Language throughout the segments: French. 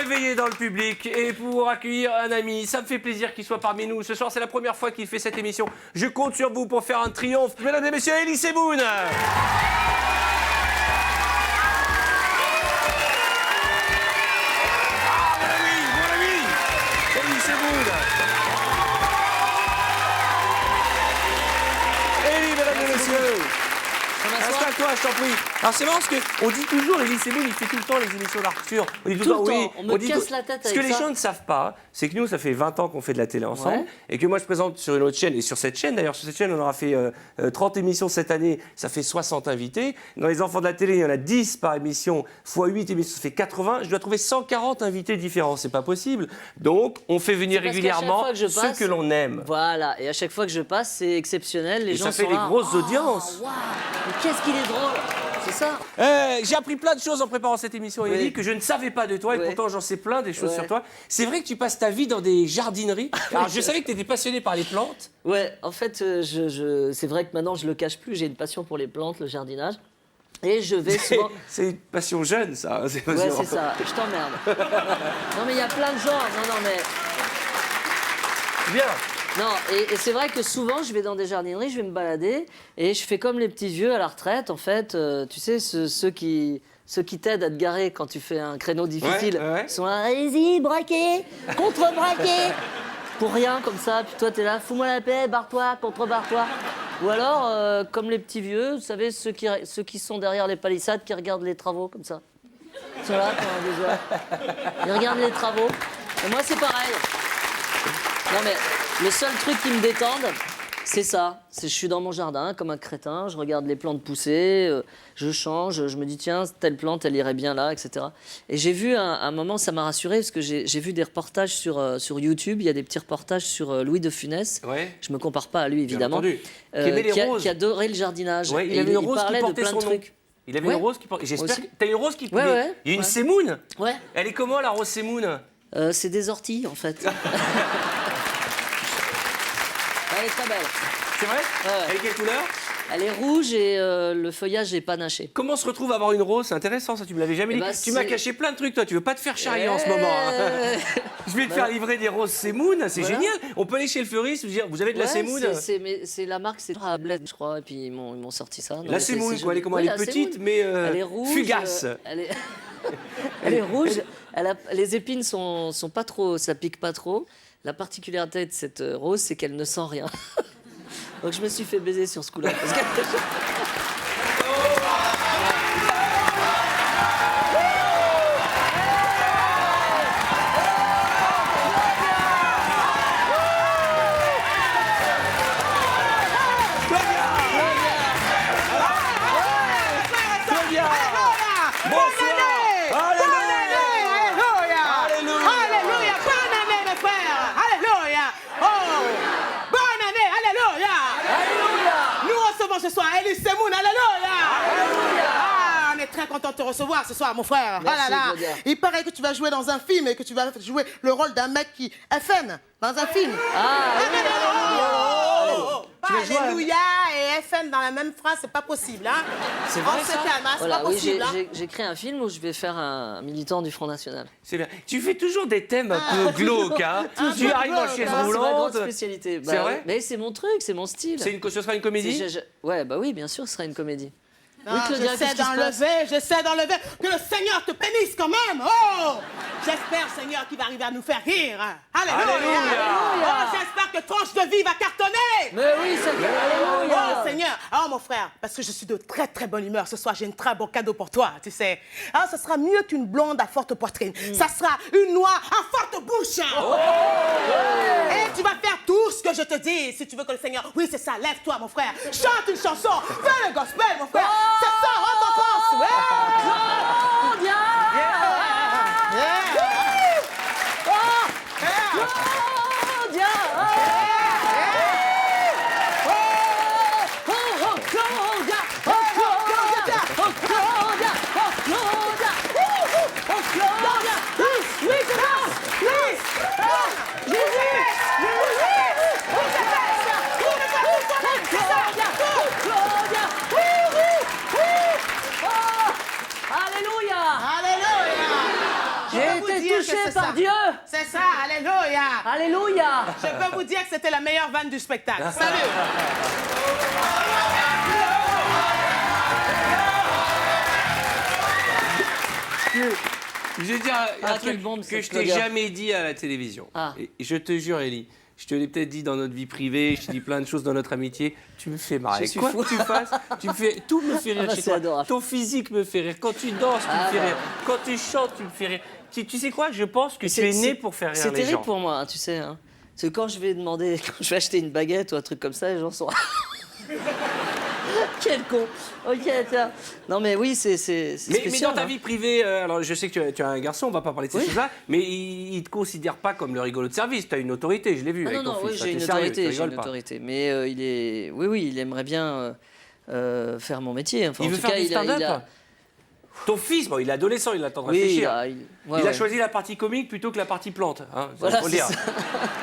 réveiller dans le public et pour accueillir un ami. Ça me fait plaisir qu'il soit parmi nous. Ce soir, c'est la première fois qu'il fait cette émission. Je compte sur vous pour faire un triomphe. Mesdames et messieurs, Elie Semoun. Installe-toi, je t'en prie. Alors c'est marrant parce qu'on dit toujours, Elie Semoun, il fait tout le temps les émissions d'Arthur. On dit tout le temps, oui, on me casse la tête avec ça. Ce que les gens ne savent pas, c'est que nous, ça fait 20 ans qu'on fait de la télé ensemble. Ouais. Et que moi, je présente sur une autre chaîne. Et sur cette chaîne, d'ailleurs, sur cette chaîne, on aura fait 30 émissions cette année. Ça fait 60 invités. Dans les enfants de la télé, il y en a 10 par émission. Fois 8 émissions, ça fait 80. Je dois trouver 140 invités différents. C'est pas possible. Donc, on fait venir régulièrement ceux que l'on aime. Voilà. Et à chaque fois que je passe, c'est exceptionnel. Les gens ça fait des grosses audiences. Wow. Mais qu'est-ce qu'il est drôle. C'est ça. J'ai appris plein de choses en préparant cette émission, Elie, oui, que je ne savais pas de toi, et pourtant j'en sais plein des choses sur toi. C'est vrai que tu passes ta vie dans des jardineries. Alors je savais que tu étais passionné par les plantes. Ouais, en fait, c'est vrai que maintenant je le cache plus, j'ai une passion pour les plantes, le jardinage. Et je vais souvent... C'est une passion jeune, ça. Ouais, c'est ça. Je t'emmerde. Non, mais il y a plein de gens. Non, mais... Bien. Non, et c'est vrai que souvent, je vais dans des jardineries, je vais me balader, et je fais comme les petits vieux à la retraite, en fait. Tu sais, ceux qui t'aident à te garer quand tu fais un créneau difficile. Ils sont là, allez-y, braquez, contre-braquez. Pour rien, comme ça. Puis toi, t'es là, fous-moi la paix, barre-toi, contre-barre-toi. Ou alors, comme les petits vieux, vous savez, ceux qui sont derrière les palissades, qui regardent les travaux, comme ça. Ils sont là pendant 2 heures. Ils regardent les travaux. Et moi, c'est pareil. Non, mais le seul truc qui me détende, c'est ça. Je suis dans mon jardin comme un crétin, je regarde les plantes pousser, je change, je me dis tiens, telle plante, elle irait bien là, etc. Et j'ai vu un moment, ça m'a rassuré, parce que j'ai vu des reportages sur YouTube, il y a des petits reportages sur Louis de Funès. Ouais. Je me compare pas à lui, évidemment. Qui adorait le jardinage. Ouais, il avait une rose qui portait son nom. Il avait une rose qui portait... J'espère que... T'as une rose qui... Ouais. Il y a une Semoun. Ouais. Elle est comment, la rose Semoun? C'est des orties, en fait. Elle est très belle. C'est vrai? Elle est quelle couleur? Elle est rouge et le feuillage est panaché. Comment on se retrouve à avoir une rose? C'est intéressant, ça, tu me l'avais jamais dit. Tu m'as caché plein de trucs, toi. Tu veux pas te faire charrier en ce moment. Je vais te faire livrer des roses Semoun, c'est génial. On peut aller chez le fleuriste et dire, vous avez de la Semoun? C'est la marque, c'est Bled, je crois, et puis ils m'ont sorti ça. La Semoun, quoi. Elle est comment? Elle est petite, mais elle est rouge, fugace. Elle est rouge. Les épines sont pas trop, ça pique pas trop. La particularité de cette rose, c'est qu'elle ne sent rien. Donc je me suis fait baiser sur ce coup-là. Ce soir, Elie Semoun, alléluia! Ah, on est très content de te recevoir ce soir, mon frère. Merci, oh là là. Il paraît que tu vas jouer dans un film et que tu vas jouer le rôle d'un mec qui FN dans un film. Alléluia et FN dans la même phrase, c'est pas possible, hein? C'est vrai, ça? C'est pas possible, hein? J'ai créé un film où je vais faire un militant du Front National. C'est bien. Tu fais toujours des thèmes un peu glauques, hein? Tu arrives en chaise roulante. C'est ma grande spécialité. C'est vrai? Mais c'est mon truc, c'est mon style. Ce sera une comédie? Ouais, bah oui, bien sûr, ce sera une comédie. Non, oui, j'essaie d'enlever, que le Seigneur te bénisse quand même. Oh, j'espère, Seigneur, qu'il va arriver à nous faire rire. Alléluia. Oh, j'espère que Tranche de Vie va cartonner. Mais oui, Seigneur. Oh, Seigneur. Oh, mon frère, parce que je suis de très, très bonne humeur ce soir, j'ai un très beau cadeau pour toi, tu sais. Alors, ce sera mieux qu'une blonde à forte poitrine. Ça sera une noire à forte bouche. Et tu vas faire tout ce que je te dis, si tu veux que le Seigneur... Oui, c'est ça, lève-toi, mon frère. Chante une chanson, fais le gospel, mon frère. C'est ça, rentre en France. Claudia. Alléluia. touché c'est par ça. Dieu. C'est ça, alléluia. Alléluia. Je peux vous dire que c'était la meilleure vanne du spectacle. Salut. Je vais dire un quelle truc bombe, que cette je t'ai slogan. jamais dit à la télévision. Ah. Et je te jure, Ellie, je te l'ai peut-être dit dans notre vie privée, je t'ai dit plein de choses dans notre amitié. Tu me fais marrer. Je suis Quoi fou. que tu fasses, tout me fait rire bah, chez c'est toi. adorable. Ton physique me fait rire. Quand tu danses, tu me fais rire. Quand tu chantes, tu me fais rire. Tu sais quoi? Je pense que tu es né pour faire rire C'est les gens. terrible pour moi, hein, tu sais. Hein. Parce que quand je vais acheter une baguette ou un truc comme ça, les gens sont. Quel con. Ok, tiens. Non mais oui, c'est Mais spécial, dans ta hein. vie privée, alors je sais que tu as un garçon, on va pas parler de ces Oui. choses-là, mais il ne te considère pas comme le rigolo de service. Tu as une autorité, je l'ai vu Ah avec non, ton non, fils. oui, T'es j'ai une sérieux, tu autorité, j'ai rigoles une pas. autorité. Mais il est, oui, il aimerait bien faire mon métier. Enfin, Il en veut tout faire cas, du stand-up. Ton fils, bon, il est adolescent, il attend de Oui, réfléchir. ouais, Il a ouais. choisi la partie comique plutôt que la partie plante. Hein, Voilà, faut le c'est dire. ça.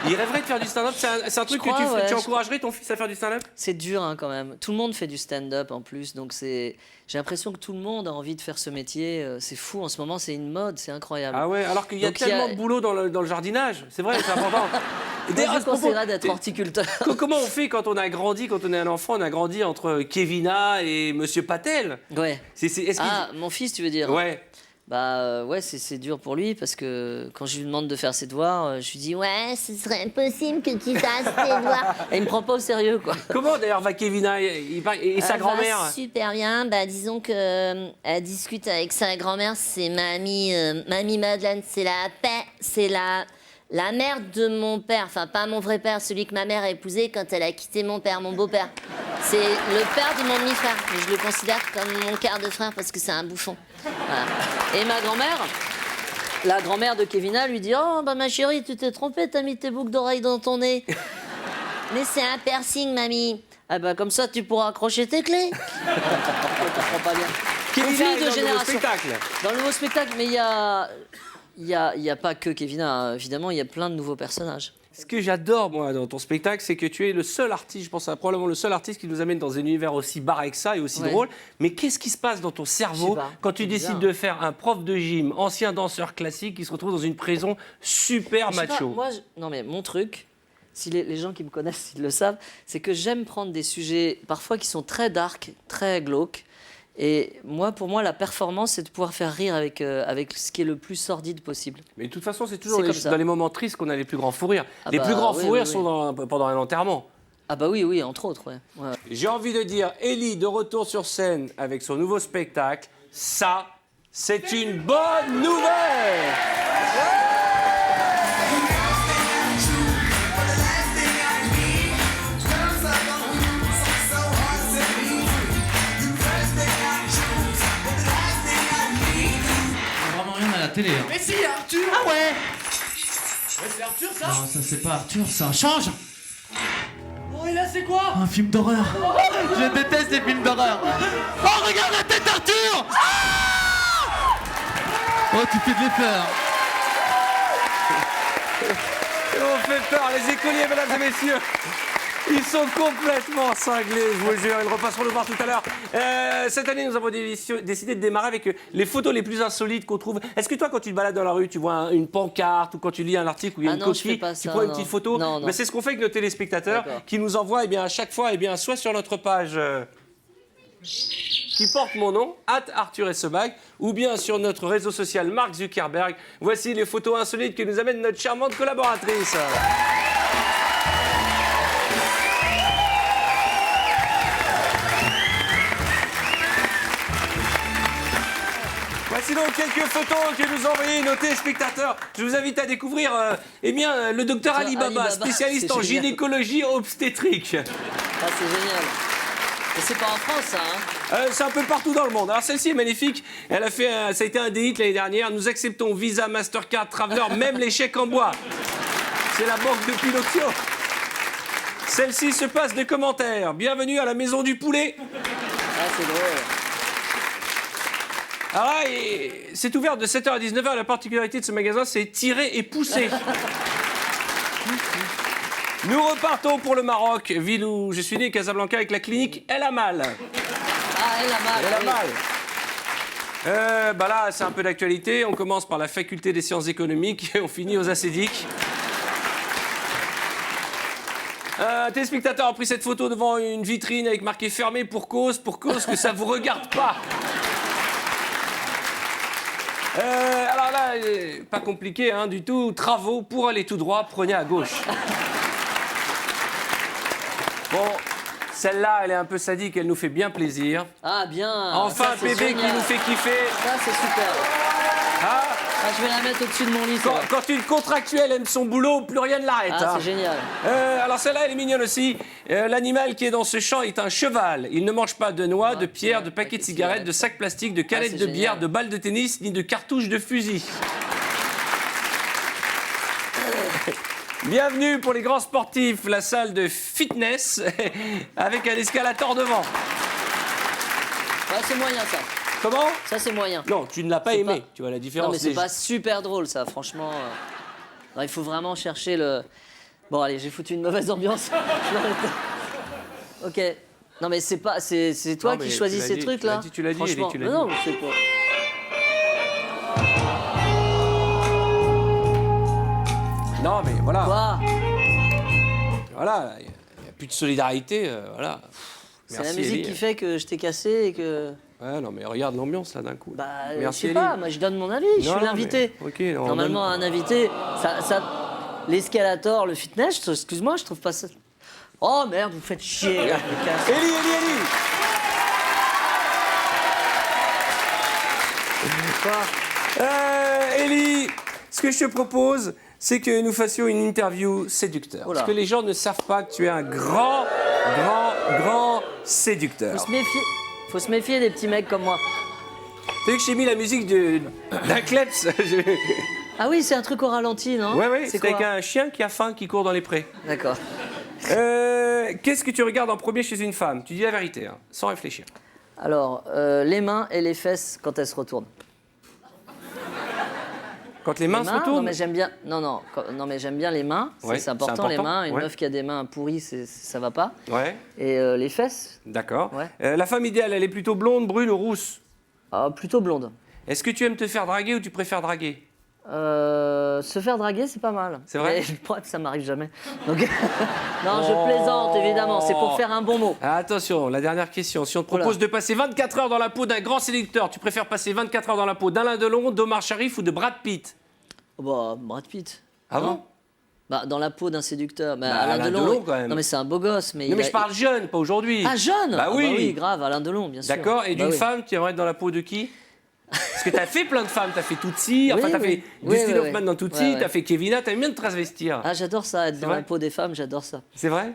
Il rêverait de faire du stand-up. C'est un truc crois, que tu ouais, je encouragerais ton fils à faire du stand-up? C'est dur hein, quand même. Tout le monde fait du stand-up en plus, donc j'ai l'impression que tout le monde a envie de faire ce métier. C'est fou en ce moment, c'est une mode, c'est incroyable. Ah ouais, alors qu'il y a Donc, tellement de boulot dans le jardinage. C'est vrai, c'est important. Et Moi, d'ailleurs, à je ce propos, conseillerais d'être horticulteur. comment on fait quand on a grandi, quand on est un enfant, on a grandi entre Kevina et Monsieur Patel? Ouais. Est-ce qu'il- Ah, mon fils, tu veux dire? Ouais. Bah ouais, c'est dur pour lui parce que quand je lui demande de faire ses devoirs, je lui dis ouais, ce serait impossible que tu fasses tes devoirs. Et il me prend pas au sérieux quoi. Comment d'ailleurs va Kevina et sa Elle grand-mère? va super bien. Bah, disons que elle discute avec sa grand-mère. C'est mamie Madeleine. C'est la paix. C'est la mère de mon père. Enfin, pas mon vrai père, celui que ma mère a épousé quand elle a quitté mon père, mon beau-père. C'est le père de mon demi-frère. Mais je le considère comme mon quart de frère parce que c'est un bouffon. Voilà. Et ma grand-mère, la grand-mère de Kevina lui dit oh bah ma chérie, tu t'es trompée, t'as mis tes boucles d'oreilles dans ton nez. Mais c'est un piercing, mamie. Ah bah comme ça tu pourras accrocher tes clés. Je comprends pas bien. Kevina Conflit est de dans le nouveau génération. spectacle. Dans le nouveau spectacle, mais il y a pas que Kevina, hein. Évidemment, il y a plein de nouveaux personnages. Ce que j'adore, moi, dans ton spectacle, c'est que tu es le seul artiste, je pense, probablement le seul artiste qui nous amène dans un univers aussi barré que ça et aussi Ouais. drôle. Mais qu'est-ce qui se passe dans ton cerveau Je sais pas, quand tu c'est décides bizarre. de faire un prof de gym, ancien danseur classique, qui se retrouve dans une prison super Je sais pas, macho? moi, non mais mon truc, si les gens qui me connaissent ils le savent, c'est que j'aime prendre des sujets parfois qui sont très dark, très glauques. Et moi, pour moi, la performance, c'est de pouvoir faire rire avec ce qui est le plus sordide possible. Mais de toute façon, c'est toujours C'est comme ça. dans les moments tristes qu'on a les plus grands fous rires. Ah Les bah, plus grands oui, fous rires oui, sont pendant un enterrement. Ah bah oui, entre autres, ouais. Ouais. J'ai envie de dire, Ellie, de retour sur scène avec son nouveau spectacle, ça, c'est une bonne nouvelle! Vraiment rien à la télé. Hein. Mais si, Arthur. Ah ouais. C'est Arthur ça. Non, ça c'est pas Arthur, ça change. Oh et là c'est quoi? Un film d'horreur. Je déteste les films d'horreur. Oh regarde la tête d'Arthur. Oh tu fais de l'effort. Et on fait peur, les écoliers, mesdames et messieurs. Ils sont complètement cinglés, je vous le jure. Ils repasseront nous voir tout à l'heure. Cette année, nous avons décidé de démarrer avec les photos les plus insolites qu'on trouve. Est-ce que toi, quand tu te balades dans la rue, tu vois une pancarte ou quand tu lis un article où il y a Ah une non, je coquille, fais pas tu ça, prends une non. petite photo? Non, non. Ben, c'est ce qu'on fait avec nos téléspectateurs D'accord. qui nous envoient à chaque fois soit sur notre page qui porte mon nom, @Arthur Essebag, ou bien sur notre réseau social Mark Zuckerberg. Voici les photos insolites que nous amène notre charmante collaboratrice. Voici donc quelques photos que nous ont envoyées nos téléspectateurs. Je vous invite à découvrir le docteur Alibaba, Alibaba, spécialiste c'est en génial. gynécologie obstétrique. Ah, c'est génial. Et c'est pas en France, ça, hein. C'est un peu partout dans le monde. Alors celle-ci est magnifique. Ça a été un des hits l'année dernière. Nous acceptons Visa, Mastercard, Traveler, même les chèques en bois. C'est la banque de Pinocchio. Celle-ci se passe des commentaires. Bienvenue à la maison du poulet. Ah, c'est drôle. Alors là, c'est ouvert de 7h à 19h. La particularité de ce magasin, c'est tirer et pousser. Nous repartons pour le Maroc, ville où je suis né, Casablanca, avec la clinique Elle a mal. Ah, elle a mal. Elle a oui. mal. Bah là, c'est un peu d'actualité. On commence par la faculté des sciences économiques et on finit aux acédiques. Un téléspectateur a pris cette photo devant une vitrine avec marqué fermé pour cause que ça vous regarde pas. Alors là, pas compliqué hein, du tout. Travaux pour aller tout droit, prenez à gauche. Bon, celle-là, elle est un peu sadique, elle nous fait bien plaisir. Ah, bien. Enfin, un bébé qui nous fait kiffer. Ça, c'est super. Ah, Ah, je vais la mettre au-dessus de mon lit. quand une contractuelle aime son boulot, plus rien ne l'arrête. Ah, hein. c'est génial. Alors celle-là, elle est mignonne aussi. L'animal qui est dans ce champ est un cheval. Il ne mange pas de noix, de pierres, de paquets de cigarettes, de sacs plastiques, de canettes c'est de bière, génial. de balles de tennis, ni de cartouches de fusil. Bienvenue pour les grands sportifs, la salle de fitness avec un escalator devant. Ouais, c'est moyen, ça. Comment? Ça, c'est moyen. Non, tu ne l'as pas C'est aimé. pas- Tu vois la différence. Non, mais c'est des- pas super drôle, ça, franchement. Non, il faut vraiment chercher le... Bon, allez, j'ai foutu une mauvaise ambiance. Ok. Non, mais c'est pas... C'est toi Non, mais qui tu choisis l'as ces dit, trucs-là. tu l'as dit, Elie, Franchement. tu l'as Mais dit. non, c'est pas... Non, mais voilà. Quoi? Voilà, il n'y a plus de solidarité. Voilà. C'est la Merci, musique Elie. qui fait que je t'ai cassé et que... Ouais, non, mais regarde l'ambiance là d'un coup. Bah, Merci, je sais Elie. pas, moi je donne mon avis, je Non, suis non, l'invité. mais- ok, on Normalement, un invité, l'escalator, le fitness, excuse-moi, je trouve pas ça... Oh merde, vous me faites chier. Elie, Elie. Elie, ce que je te propose, c'est que nous fassions une interview séducteur. Oh là. Parce que les gens ne savent pas que tu es un grand séducteur. Faut se méfier des petits mecs comme moi. Tu sais que j'ai mis la musique d'un kleps. Ah oui, c'est un truc au ralenti, non? Ouais, c'est c'est avec quoi? un chien qui a faim, qui court dans les prés. D'accord. Qu'est-ce que tu regardes en premier chez une femme? Tu dis la vérité, hein, sans réfléchir. Alors, les mains et les fesses quand elles se retournent. Quand les mains se Non, retournent. mais j'aime bien. Non, mais j'aime bien les mains. Ouais, C'est important, les mains. Une ouais. meuf qui a des mains pourries, ça va pas. Ouais, Et les fesses, d'accord. Ouais. La femme idéale, elle est plutôt blonde, brune ou rousse? plutôt blonde. Est-ce que tu aimes te faire draguer ou tu préfères draguer? Se faire draguer, c'est pas mal. C'est vrai? Mais le problème, ça m'arrive jamais. Donc... non, je plaisante, évidemment. C'est pour faire un bon mot. Ah, attention, la dernière question. Si on te propose de passer 24 heures dans la peau d'un grand séducteur, tu préfères passer 24 heures dans la peau d'Alain Delon, d'Omar Sharif ou de Brad Pitt? Oh, bah, Brad Pitt. Ah Non? bon? Bah, dans la peau d'un séducteur. Bah, Bah, Alain Alain Delon, Delon, quand même. Non, mais c'est un beau gosse. Mais Non, mais je parle jeune, pas aujourd'hui. Ah, jeune? Bah oui. oui, grave, Alain Delon, bien sûr. D'accord, et Bah d'une oui. femme, tu aimerais être dans la peau de qui? Parce que t'as fait plein de femmes, t'as fait Tootsie, enfin Oui, t'as oui. fait Oui, Dustin oui, Hoffman oui. dans Tootsie, Ouais, ouais. t'as fait Kevina, t'aimes bien te transvestir. Ah, j'adore ça, être dans vrai la peau des femmes, j'adore ça. C'est vrai?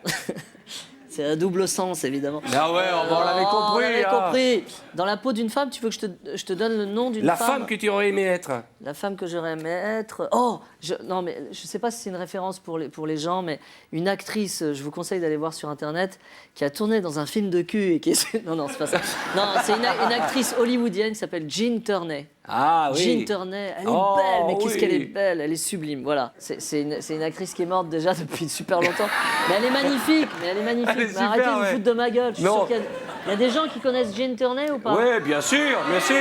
C'est un double sens, évidemment. Ah ouais, on l'avait compris. On l'avait hein. compris. Dans la peau d'une femme, tu veux que je te donne le nom d'une La femme? femme que tu aurais aimé être. La femme que j'aurais aimé être. Oh, non, mais je sais pas si c'est une référence pour les gens, mais une actrice, je vous conseille d'aller voir sur internet, qui a tourné dans un film de cul et qui est... Non, c'est pas ça. Non, c'est une actrice hollywoodienne qui s'appelle Jean Turney. Ah oui. Jean Turney, elle est Oh, belle, mais qu'est-ce oui. qu'elle est belle, elle est sublime, voilà. C'est une actrice qui est morte déjà depuis super longtemps, mais elle est magnifique, Elle est Mais super, arrêtez de vous ouais. foutre de ma gueule, je suis Non. sûr qu'il y a des gens qui connaissent Jean Turney ou pas? Oui, bien sûr, bien sûr.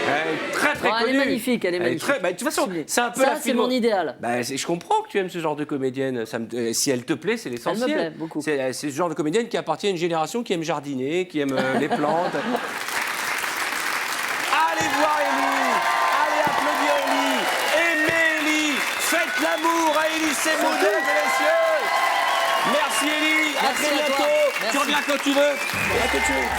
Elle est très très Oh, elle est connue. magnifique, elle est magnifique. Très, bah, de toute façon, Sublime. c'est un peu Ça, la c'est film. mon idéal. Bah, je comprends que tu aimes ce genre de comédienne. Si elle te plaît, c'est l'essentiel. plaît beaucoup. C'est ce genre de comédienne qui appartient à une génération qui aime jardiner, qui aime les plantes. Allez voir Elie. Allez applaudir Elie. Aimez Elie. Faites l'amour à Elie Semoun, mesdames et messieurs. Merci Elie. À Merci très à toi. bientôt. Tu Merci. reviens quand tu veux. À tout de suite.